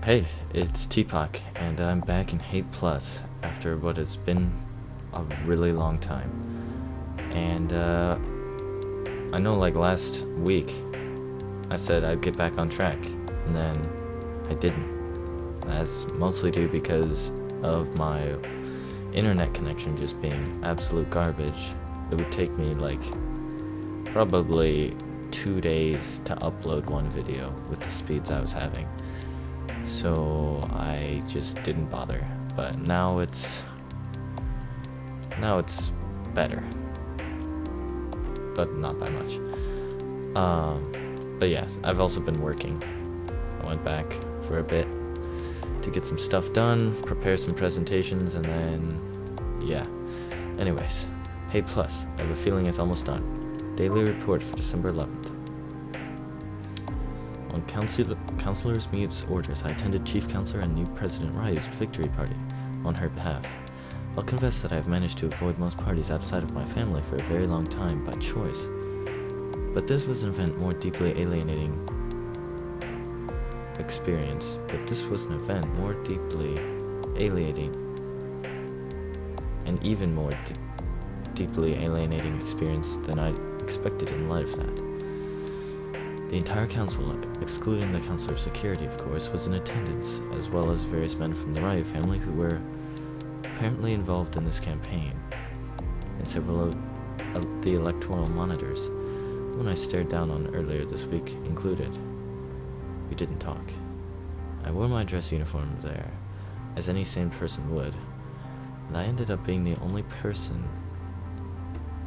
Hey, it's Tpok, and I'm back in Hate Plus after what has been a really long time. And I know like last week I said I'd get back on track, and then I didn't. That's mostly due because of my internet connection just being absolute garbage. It would take me like probably 2 days to upload one video with the speeds I was having. So I just didn't bother, but now it's better, but not by much. But yeah, I've also been working. I went back for a bit to get some stuff done, prepare some presentations, and then yeah. Anyways, hey plus, I have a feeling it's almost done. Daily report for December 11th. On Councillor Meade's orders, I attended Chief Councillor and new President Ryu's victory party on her behalf. I'll confess that I have managed to avoid most parties outside of my family for a very long time by choice. But this was an event more deeply alienating experience. An even more deeply alienating experience than I expected in light of that. The entire council, excluding the Council of Security of course, was in attendance, as well as various men from the Ryu family who were apparently involved in this campaign, and several of the electoral monitors, one I stared down on earlier this week, included. We didn't talk. I wore my dress uniform there, as any sane person would, and I ended up being the only person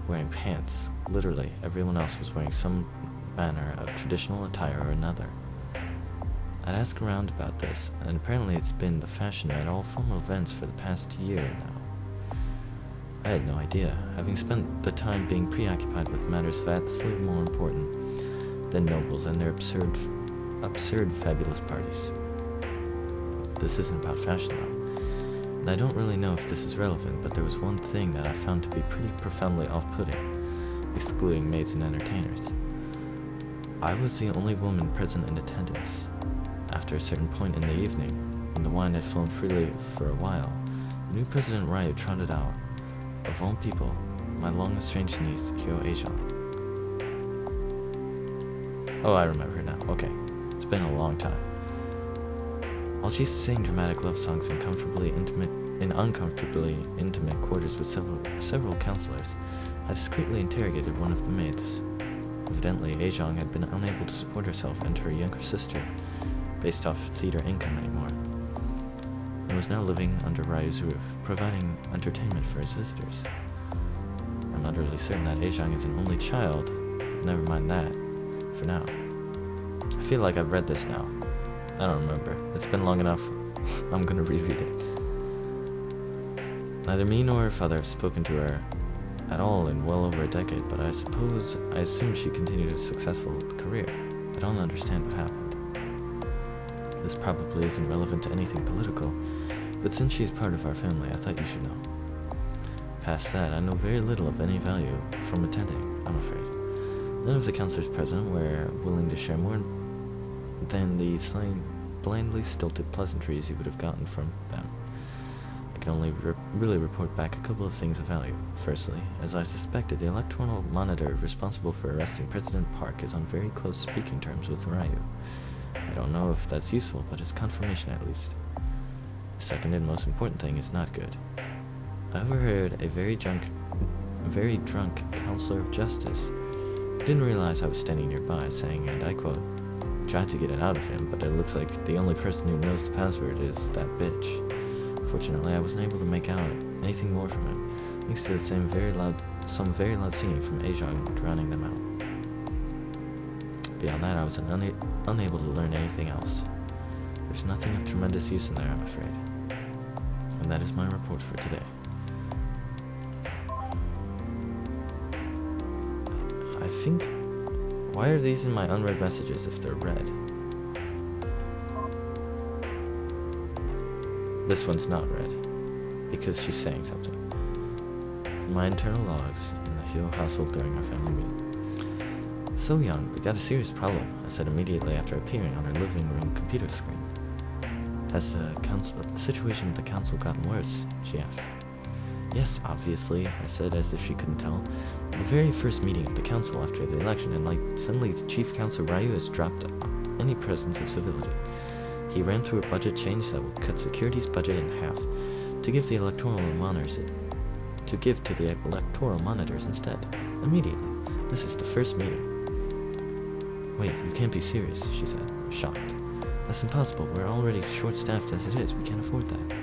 wearing pants. Literally, everyone else was wearing some manner of traditional attire or another. I'd asked around about this, and apparently it's been the fashion at all formal events for the past year now. I had no idea, having spent the time being preoccupied with matters vastly more important than nobles and their absurd fabulous parties. This isn't about fashion though, and I don't really know if this is relevant, but there was one thing that I found to be pretty profoundly off-putting, excluding maids and entertainers. I was the only woman present in attendance. After a certain point in the evening, when the wine had flown freely for a while, the new President Ryu trotted out, of all people, my long-estranged niece, Hyo Aejong. Oh, I remember her now. Okay, it's been a long time. While she sang dramatic love songs in uncomfortably intimate quarters with several counselors, I discreetly interrogated one of the maids. Evidently, Aejong had been unable to support herself and her younger sister based off theater income anymore, and was now living under Ryu's roof, providing entertainment for his visitors. I'm utterly certain that Aejong is an only child, but never mind that, for now. I feel like I've read this now. I don't remember. It's been long enough. I'm gonna reread it. Neither me nor her father have spoken to her at all in well over a decade, but I assume she continued a successful career. I don't understand what happened. This probably isn't relevant to anything political, but since she's part of our family, I thought you should know. Past that, I know very little of any value from attending, I'm afraid. None of the counselors present were willing to share more than the blandly stilted pleasantries you would have gotten from them. I can only really report back a couple of things of value. Firstly, as I suspected, the electoral monitor responsible for arresting President Park is on very close speaking terms with Ryu. I don't know if that's useful, but it's confirmation at least. The second and most important thing is not good. I overheard a very drunk counselor of justice. I didn't realize I was standing nearby, saying, and I quote, "Tried to get it out of him, but it looks like the only person who knows the password is that bitch." Fortunately, I wasn't able to make out anything more from him, thanks to some very loud singing from Aejong drowning them out. Beyond that, I was unable to learn anything else. There's nothing of tremendous use in there, I'm afraid. And that is my report for today. I think... Why are these in my unread messages if they're read? This one's not read, because she's saying something. From my internal logs in the Hyo household during our family meeting. "So young, we got a serious problem," I said immediately after appearing on her living room computer screen. Has the situation with the council gotten worse? She asked. Yes, obviously, I said, as if she couldn't tell. The very first meeting of the council after the election, and suddenly Chief Counselor Ryu has dropped any presence of civility. He ran through a budget change that will cut security's budget in half to give to the electoral monitors instead, immediately. This is the first meeting. Wait, you can't be serious, she said, shocked. That's impossible. We're already short-staffed as it is. We can't afford that.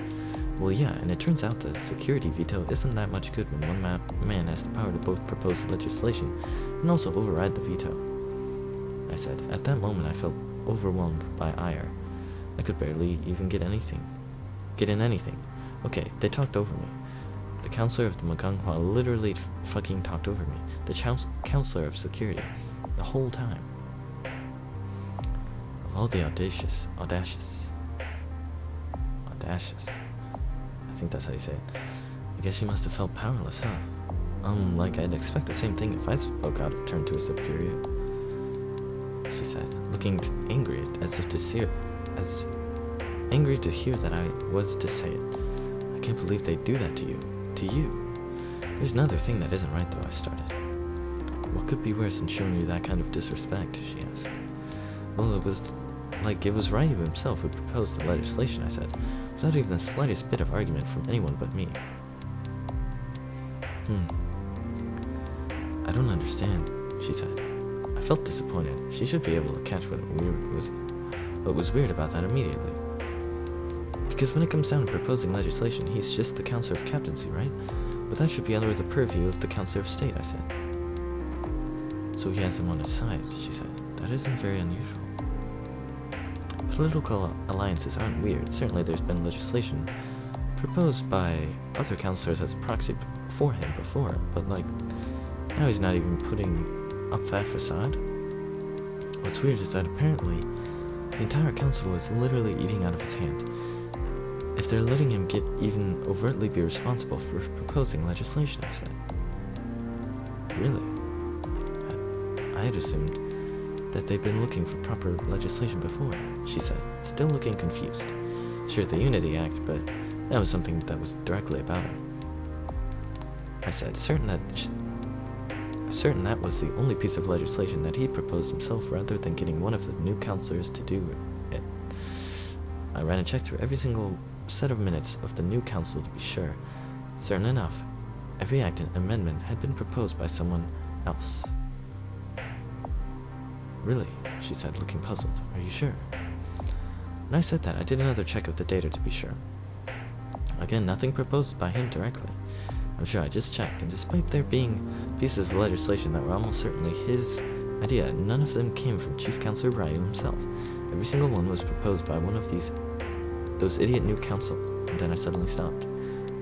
Well, yeah, and it turns out the security veto isn't that much good when one man has the power to both propose legislation and also override the veto. I said. At that moment, I felt overwhelmed by ire. I could barely even get in anything. Okay, they talked over me. The counselor of the Maganghua literally fucking talked over me. The counselor of security. The whole time. Of all the audacious. I think that's how you say it. I guess she must have felt powerless, huh? Like I'd expect the same thing if I spoke out of turn to a superior. She said, looking angry as angry to hear that I was to say it. I can't believe they'd do that to you. To you. There's another thing that isn't right, though, I started. What could be worse than showing you that kind of disrespect, she asked. Well, it was Ryu himself who proposed the legislation, I said, without even the slightest bit of argument from anyone but me. I don't understand, she said. I felt disappointed. She should be able to catch what was weird about that immediately. Because when it comes down to proposing legislation, he's just the Counselor of Captaincy, right? But that should be under the purview of the Counselor of State, I said. So he has him on his side, she said. That isn't very unusual. Political alliances aren't weird. Certainly there's been legislation proposed by other counselors as a proxy for him before, but now he's not even putting up that facade. What's weird is that apparently the entire council is literally eating out of his hand. If they're letting him get even overtly be responsible for proposing legislation, I said. Really? I had assumed that they'd been looking for proper legislation before, she said, still looking confused. Sure, the Unity Act, but that was something that was directly about him. I said, certain that was the only piece of legislation that he proposed himself rather than getting one of the new counselors to do it. I ran a check through every single set of minutes of the new council to be sure. Certain enough, every act and amendment had been proposed by someone else. Really? She said, looking puzzled. Are you sure? When I said that, I did another check of the data to be sure. Again, nothing proposed by him directly. I'm sure I just checked, and despite there being pieces of legislation that were almost certainly his idea, none of them came from Chief Counselor Ryu himself. Every single one was proposed by one of those idiot new council, and then I suddenly stopped.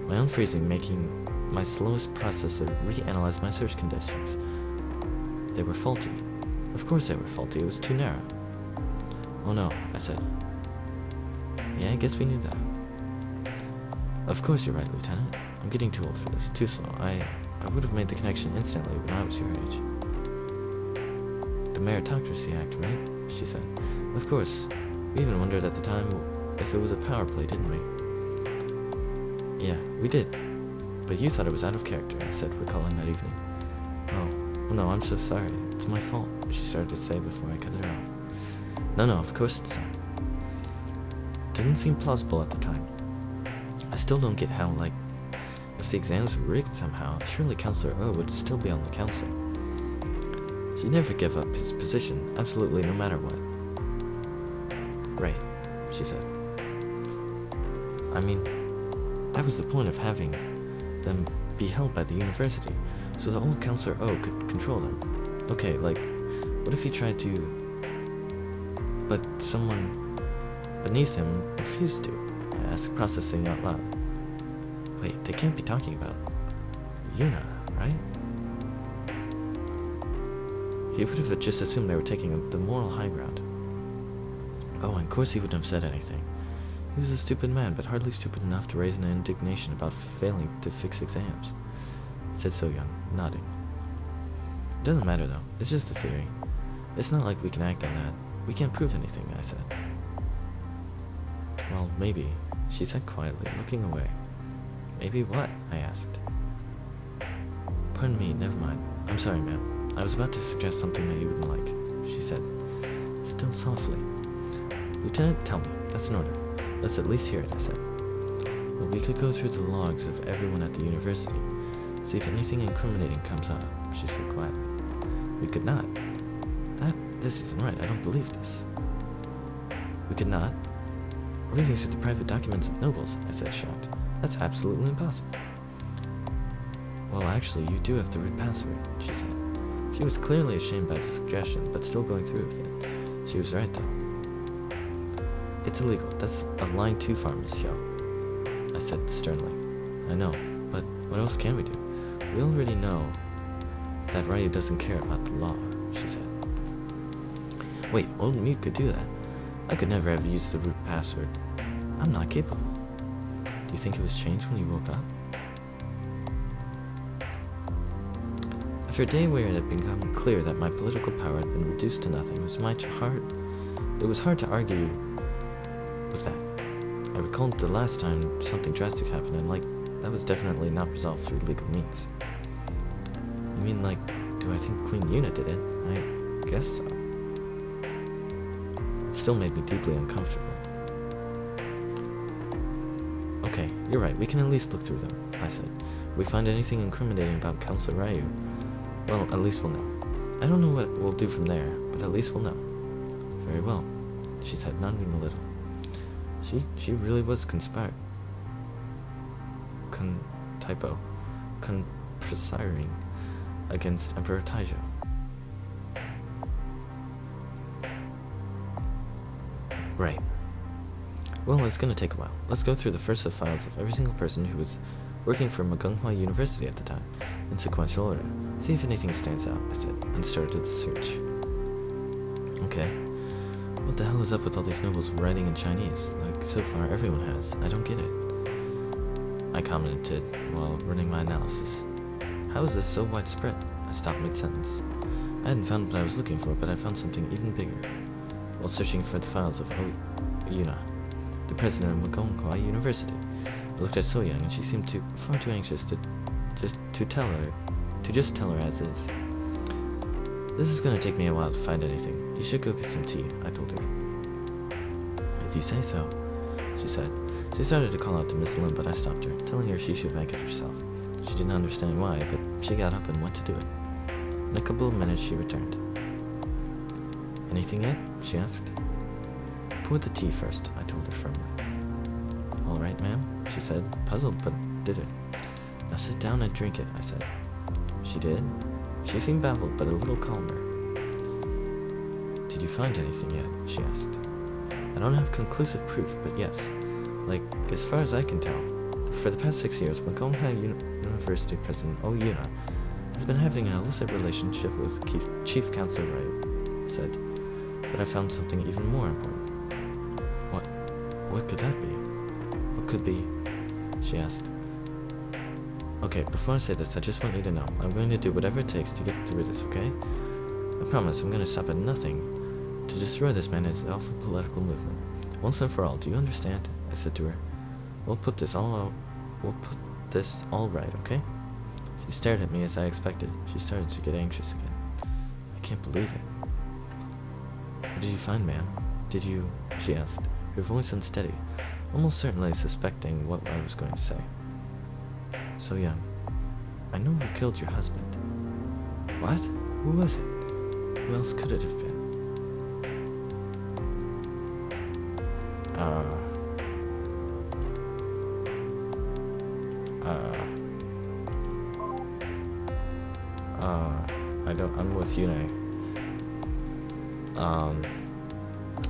My own freezing making my slowest processor reanalyze my search conditions. They were faulty. Of course they were faulty, it was too narrow. Oh no, I said. Yeah, I guess we knew that. Of course you're right, Lieutenant. I'm getting too old for this, too slow. I would have made the connection instantly when I was your age. The Meritocracy Act, right? She said. Of course. We even wondered at the time if it was a power play, didn't we? Yeah, we did. But you thought it was out of character, I said, recalling that evening. Oh, no, I'm so sorry. It's my fault, she started to say before I cut her off. No, of course it's not. Didn't seem plausible at the time. I still don't get how, if the exams were rigged somehow, surely Counselor O would still be on the council. She'd never give up his position, absolutely no matter what. Right, she said. I mean, that was the point of having them be held by the university, so the old Counselor O could control them. Okay, what if he tried to, but someone beneath him refused to? I asked, processing out loud. Wait, they can't be talking about Yuna, right? He would have just assumed they were taking the moral high ground. Oh, and of course he wouldn't have said anything. He was a stupid man, but hardly stupid enough to raise an indignation about failing to fix exams, said So-young, nodding. It doesn't matter, though. It's just a theory. It's not like we can act on that. We can't prove anything, I said. Well, maybe, she said quietly, looking away. Maybe what? I asked. Pardon me, never mind. I'm sorry, ma'am. I was about to suggest something that you wouldn't like, she said, still softly. Lieutenant, tell me. That's an order. Let's at least hear it, I said. Well, we could go through the logs of everyone at the university, see if anything incriminating comes up, she said quietly. We could not. This isn't right. I don't believe this. We could not? Reading through the private documents of nobles, I said, shocked. That's absolutely impossible. Well, actually, you do have the root password, she said. She was clearly ashamed by the suggestion, but still going through with it. She was right, though. It's illegal. That's a line too far, monsieur, I said sternly. I know, but what else can we do? We already know that Ryu doesn't care about the law, she said. Wait, old me could do that. I could never have used the root password. I'm not capable. Do you think it was changed when you woke up? After a day where it had become clear that my political power had been reduced to nothing, it was hard to argue with that. I recalled the last time something drastic happened, and that was definitely not resolved through legal means. You mean, do I think Queen Yuna did it? I guess so. It still made me deeply uncomfortable. Okay, you're right, we can at least look through them, I said. If we find anything incriminating about Counselor Ryu, well, at least we'll know. I don't know what we'll do from there, but at least we'll know. Very well, she said, nodding a little. She really was conspiring against Emperor Taijo. Right. Well, it's gonna take a while. Let's go through the first of files of every single person who was working for Magunghwa University at the time, in sequential order. See if anything stands out, I said, and started the search. Okay. What the hell is up with all these nobles writing in Chinese? So far everyone has. I don't get it. I commented while running my analysis. How is this so widespread? I stopped mid-sentence. I hadn't found what I was looking for, but I found something even bigger. While searching for the files of Yuna, the president of Magunghwa University, I looked at So-young, and she seemed far too anxious to just tell her as is. This is going to take me a while to find anything. You should go get some tea, I told her. If you say so, she said. She started to call out to Miss Lim, but I stopped her, telling her she should make it herself. She didn't understand why, but she got up and went to do it. In a couple of minutes, she returned. Anything yet? She asked. Pour the tea first, I told her firmly. All right, ma'am, she said, puzzled but did it. Now sit down and drink it, I said. She did. She seemed baffled, but a little calmer. Did you find anything yet? She asked. I don't have conclusive proof, but yes. As far as I can tell, for the past 6 years, Magunghwa University President Yuna has been having an illicit relationship with Chief Counselor Ryu, I said. But I found something even more important. What could that be? What could be? She asked. Okay, before I say this, I just want you to know, I'm going to do whatever it takes to get through this, okay? I promise I'm going to stop at nothing to destroy this man and his awful political movement. Once and for all, do you understand? I said to her. We'll put this all right, okay? She stared at me as I expected. She started to get anxious again. I can't believe it. What did you find, ma'am? Did you? She asked, her voice unsteady, almost certainly suspecting what I was going to say. So young. I know who killed your husband. What? Who was it? Who else could it have been? I'm with Yune.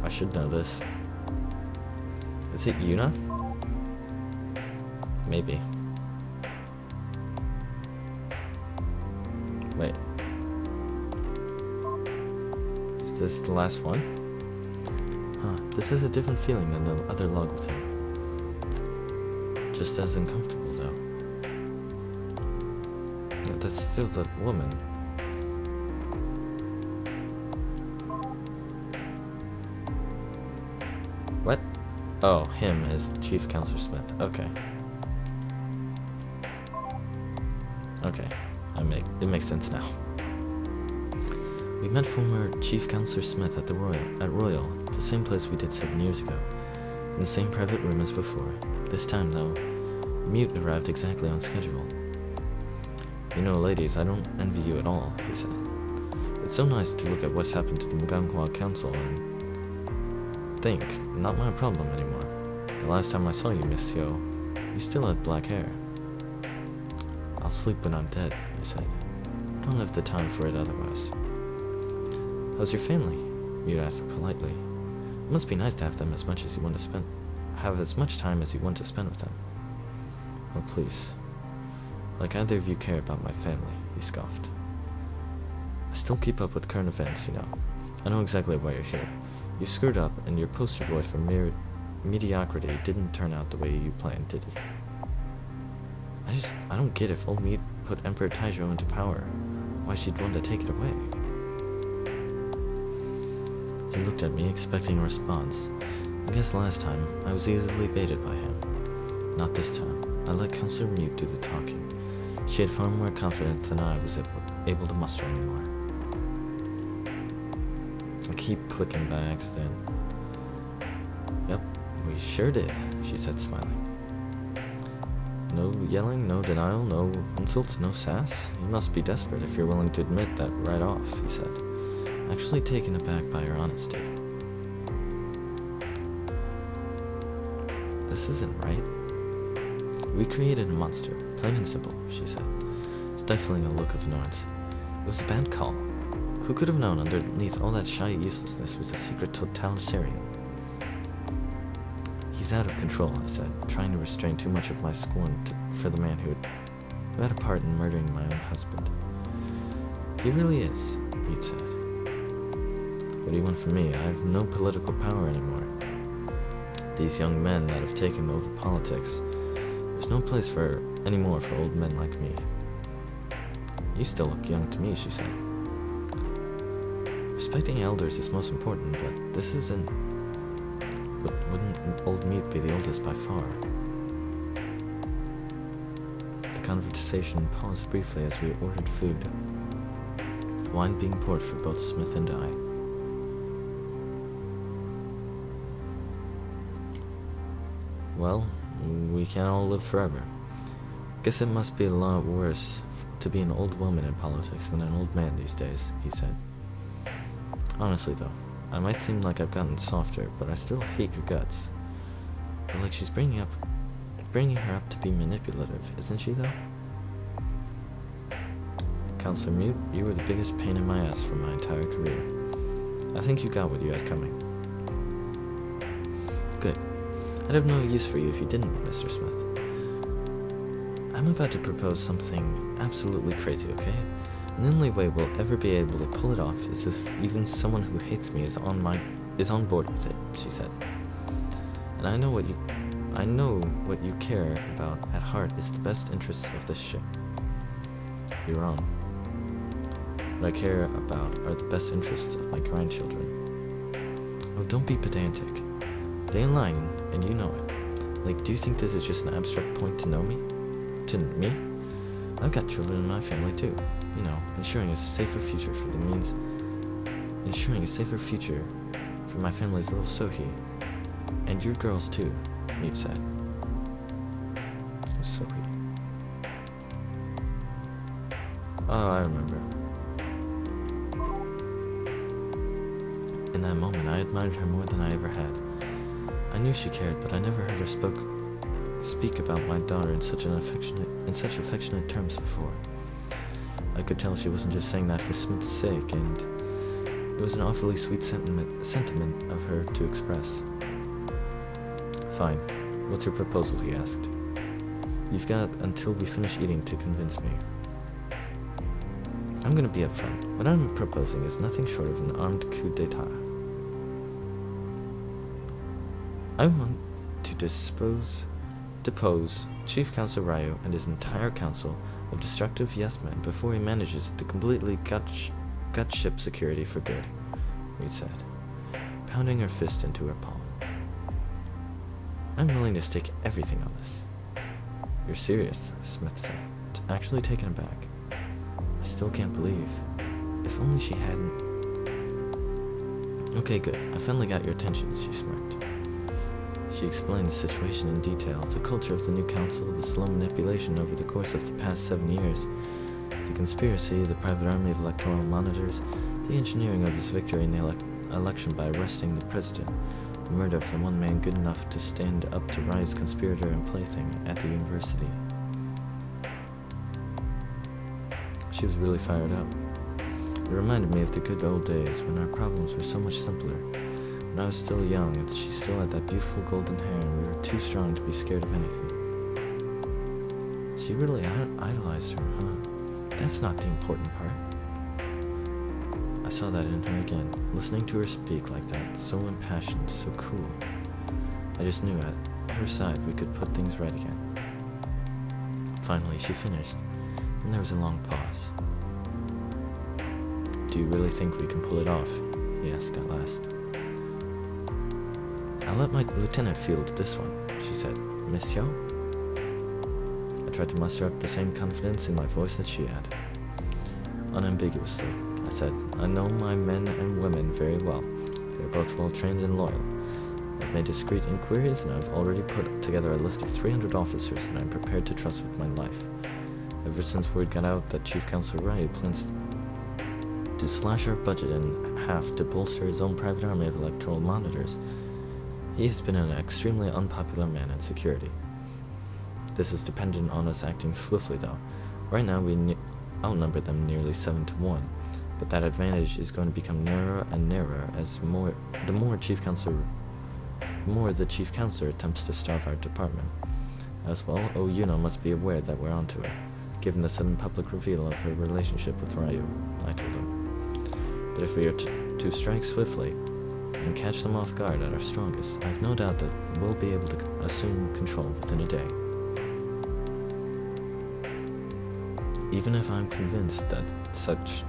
I should know this. Is it Yuna? Maybe. Wait. Is this the last one? Huh, this is a different feeling than the other log with him. Just as uncomfortable, though. But that's still the woman. What? Oh, him as Chief Counselor Smith. Okay. Okay. It makes sense now. We met former Chief Counselor Smith at Royal, the same place we did 7 years ago, in the same private room as before. This time, though, Mute arrived exactly on schedule. You know, ladies, I don't envy you at all, he said. It's so nice to look at what's happened to the Muganghwa Council and think, not my problem anymore. The last time I saw you, Miss Yo, you still had black hair. I'll sleep when I'm dead, he said. Don't have the time for it otherwise. How's your family? Mute asked politely. It must be nice to have them as much as you want to spend. Have as much time as you want to spend with them. Oh, please. Like either of you care about my family, he scoffed. I still keep up with current events, you know. I know exactly why you're here. You screwed up, and your poster boy for mediocrity didn't turn out the way you planned, did he? I don't get if old Mute put Emperor Taijo into power, why she'd want to take it away. He looked at me, expecting a response. I guess last time, I was easily baited by him. Not this time. I let Counselor Mute do the talking. She had far more confidence than I was able to muster anymore. I keep clicking by accident. Yep, we sure did, she said, smiling. No yelling, no denial, no insults, no sass. You must be desperate if you're willing to admit that right off, he said, actually taken aback by her honesty. This isn't right. We created a monster, plain and simple, she said, stifling a look of annoyance. It was a bad call. Who could have known underneath all that shy uselessness was a secret totalitarian? He's out of control, I said, trying to restrain too much of my scorn for the man who had a part in murdering my own husband. He really is, Mute said. What do you want from me? I have no political power anymore. These young men that have taken over politics, there's no place anymore for old men like me. You still look young to me, she said. Respecting elders is most important, but this isn't... Wouldn't old Mute be the oldest by far? The conversation paused briefly as we ordered food, wine being poured for both Smith and I. Well, we can't all live forever. Guess it must be a lot worse to be an old woman in politics than an old man these days, he said. Honestly, though, I might seem like I've gotten softer, but I still hate your guts. But like she's bringing her up to be manipulative, isn't she, though? Counselor Mute, you were the biggest pain in my ass for my entire career. I think you got what you had coming. Good. I'd have no use for you if you didn't, Mr. Smith. I'm about to propose something absolutely crazy, okay? And the only way we'll ever be able to pull it off is if even someone who hates me is on board with it, she said. And I know what you care about at heart is the best interests of this ship. You're wrong. What I care about are the best interests of my grandchildren. Oh, don't be pedantic. They align, and you know it. Like, do you think this is just an abstract point to me? I've got children in my family too. You know, ensuring a safer future for my family's little Sohee. And your girls too, Mute said. Sohee. Oh, I remember. In that moment, I admired her more than I ever had. I knew she cared, but I never heard her speak about my daughter in such affectionate terms before. I could tell she wasn't just saying that for Smith's sake, and it was an awfully sweet sentiment of her to express. Fine. What's your proposal? He asked. You've got until we finish eating to convince me. I'm gonna be upfront. What I'm proposing is nothing short of an armed coup d'etat. I want to depose Chief Counselor Ryo and his entire council of destructive yes-men before he manages to completely gut ship security for good, Reed said, pounding her fist into her palm. I'm willing to stake everything on this. You're serious, Smith said, actually taken aback. I still can't believe. If only she hadn't... Okay, good. I finally got your attention, she smirked. She explained the situation in detail, the culture of the new council, the slow manipulation over the course of the past 7 years, the conspiracy, the private army of electoral monitors, the engineering of his victory in the election by arresting the president, the murder of the one man good enough to stand up to Ryu's conspirator and plaything at the university. She was really fired up. It reminded me of the good old days when our problems were so much simpler. When I was still young and she still had that beautiful golden hair and we were too strong to be scared of anything. She really idolized her, huh? That's not the important part. I saw that in her again, listening to her speak like that, so impassioned, so cool. I just knew at her side we could put things right again. Finally, she finished, and there was a long pause. Do you really think we can pull it off? He asked at last. I'll let my lieutenant field this one, she said. Monsieur? I tried to muster up the same confidence in my voice that she had. Unambiguously, I said, I know my men and women very well. They are both well-trained and loyal. I've made discreet inquiries, and I've already put together a list of 300 officers that I'm prepared to trust with my life. Ever since word got out that Chief Counsel Ryu plans to slash our budget in half to bolster his own private army of electoral monitors, he has been an extremely unpopular man in security. This is dependent on us acting swiftly, though. Right now, we outnumber them nearly 7-1, but that advantage is going to become narrower and narrower as the more the Chief Counselor attempts to starve our department. As well, Yuno must be aware that we're onto her, given the sudden public reveal of her relationship with Ryu, I told him. But if we are to strike swiftly and catch them off guard at our strongest, I have no doubt that we'll be able to assume control within a day. Even if I'm convinced that such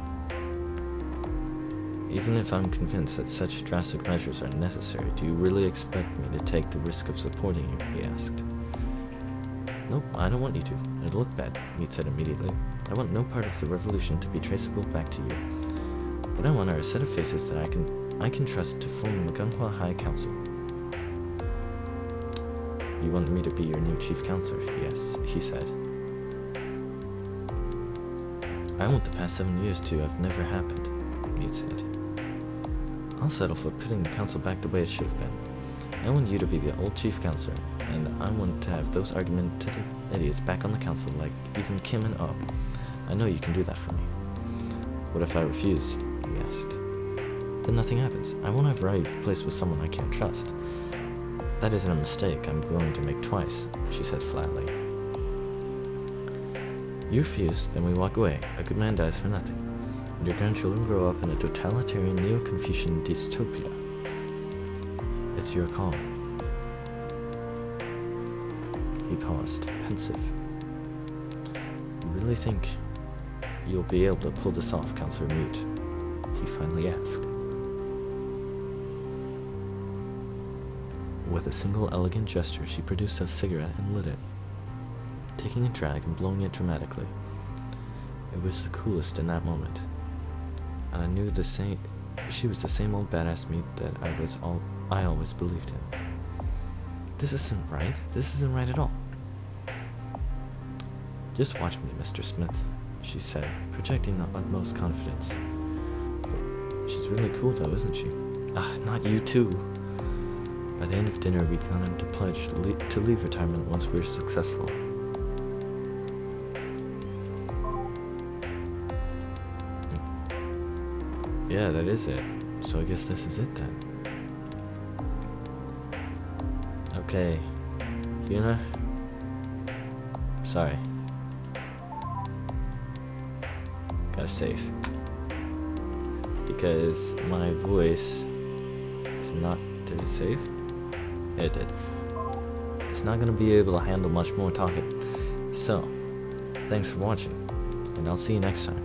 drastic measures are necessary, do you really expect me to take the risk of supporting you? He asked. Nope, I don't want you to. It'll look bad, Meade said immediately. I want no part of the revolution to be traceable back to you. What I want are a set of faces that I can trust to form the Gunhua High Council. You want me to be your new chief counselor? Yes, he said. I want the past 7 years to have never happened, Meade said. I'll settle for putting the council back the way it should have been. I want you to be the old chief counselor, and I want to have those argumentative idiots back on the council like even Kim and Oh. I know you can do that for me. What if I refuse? He asked. Then nothing happens. I won't have Ryu replaced with someone I can't trust. That isn't a mistake I'm willing to make twice, she said flatly. You refuse, then we walk away. A good man dies for nothing. And your grandchildren grow up in a totalitarian Neo-Confucian dystopia. It's your call. He paused, pensive. You really think you'll be able to pull this off, Counselor Meade? He finally asked. With a single elegant gesture, she produced a cigarette and lit it, taking a drag and blowing it dramatically. It was the coolest in that moment, and I knew she was the same old badass Meade that I always believed in. This isn't right. This isn't right at all. Just watch me, Mr. Smith, she said, projecting the utmost confidence. But she's really cool though, isn't she? Not you too. By the end of dinner, we'd gone into pledge to leave retirement once we were successful. Yeah, that is it. So I guess this is it then. Okay. Yuna? Sorry. Gotta save. Because my voice is not... Did it save? Yeah, it did. It's not gonna be able to handle much more talking. So, thanks for watching, and I'll see you next time.